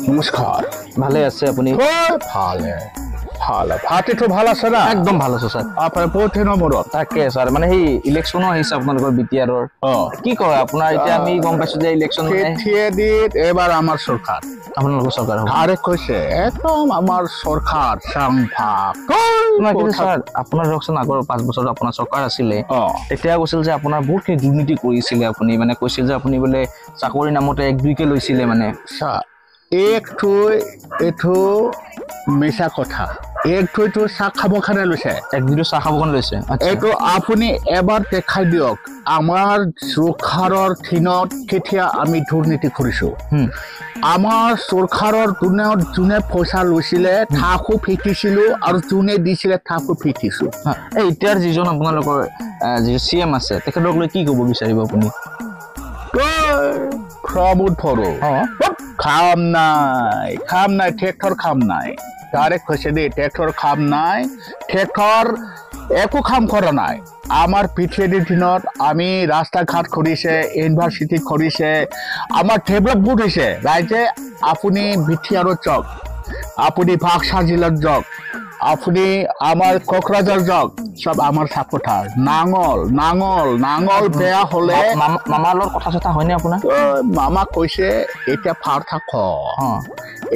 নমস্কাৰ ভালে আছে আপুনি ভালে ভালে ভাতিটো ভাল আছে না একদম ভাল আছে স্যার আপোনাৰ বহুত দিনৰ মূৰত তাকে স্যাৰ মানে সেই ইলেকশনো আহিছে আপোনালোকৰ বিটিআৰৰ কি কয় আপোনাৰ এতিয়া আমি গম পাইছো যে ইলেকশন এবাৰ আমাৰ চৰকাৰ আপোনালোকৰ চৰকাৰ হ'ব আৰে কৈছে একদম আমাৰ চৰকাৰ চাংফাক স্যাৰ আপোনাৰ ধৰকচোন আগৰ 5 বছৰ আপোনাৰ চৰকাৰ আছিলে তেতিয়া কৈছিল যে আপোনাৰ বহুতখিনি দুৰ্নীতি কৰিছিলে আপুনি মানে কৈছিল যে আপুনি বোলে চাকৰি নামতে 1-2 কে লৈছিলে মানে এইটো মিছা কথা এইটো চাহ খাব কাৰণে লৈছে 1-2 চাহ খাব কাৰণে লৈছে এইটো আপুনি এবাৰ দেখাই দিয়ক আমাৰ চৰকাৰৰ দিনত কেতিয়া আমি দুৰ্নীতি কৰিছো আমাৰ চৰকাৰৰ দিনত যোনে পইচা লৈছিলে তাকো ফিকিছিলো আৰু যোনে দিছিলে তাকো ফিকিছো এই এতিয়াৰ যিজন আপোনালোকৰ যি সিএম আছে তেখেতক লৈ কি ক'ব বিচাৰিব আপুনি প্ৰমোদ ফৰো খাম নাই ট্ৰেক্টৰ খাম নাই ডাইৰেক্ট কৈছে দেই ট্ৰেক্টৰ খাম নাই ট্ৰেক্টৰ একো কাম কৰা নাই আমাৰ পিঠিৰ দিনত আমি ৰাস্তা ঘাট কৰিছে ইউনিভাৰ্চিটি কৰিছে আমাৰ ডেভেলপ বহুত হৈছে ৰাইজে আপুনি বিটিআৰত যাওক আপুনি বাক্সা জিলাত যাওক আপুনি আমাৰ কোকৰাঝাৰ যাওক সব আমাৰ সাপোঠাৰ নাঙল বেয়া হলে মামালৰ কথা চথা হয়নে আপোনাৰ মামা কৈছে এতিয়া ফাৰ থাক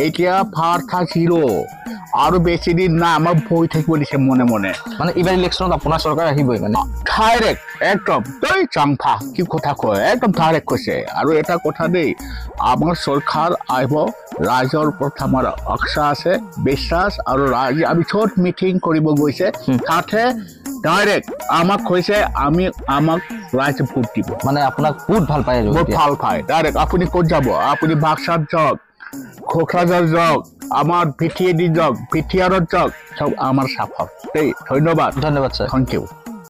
এতিয়া ফাৰ থাক হিৰো আৰু বেছি দিন না আমাৰ বহি থাকিব দিছে মনে মনে মানে এইবাৰ ইলেকশ্যনত আপোনাৰ চৰকাৰ আহিবই মানে ডাইৰেক্ট একদম তই চাংফা কি কথা কয় একদম ডাইৰেক্ট কৈছে আৰু এটা কথা দেই আমাৰ চৰকাৰ আহিব ৰাইজৰ ওপৰত আমাৰ আশা আছে বিশ্বাস আৰু ৰাইজে আমি চব মিটিং কৰিব গৈছে তাতে ডাইৰেক্ট আমাক কৈছে আমাক ৰাইজে ভোট দিব মানে আপোনাক বহুত ভাল পায় বহুত ভাল পায় ডাইৰেক্ট আপুনি ক'ত যাব আপুনি বাক্সাত যাওক কোকৰাঝাৰ যাওক আমাৰ বিটিআৰত যাওক সব আমাৰ সাফল দেই ধন্যবাদ স্যাৰ থ্যাংক ইউ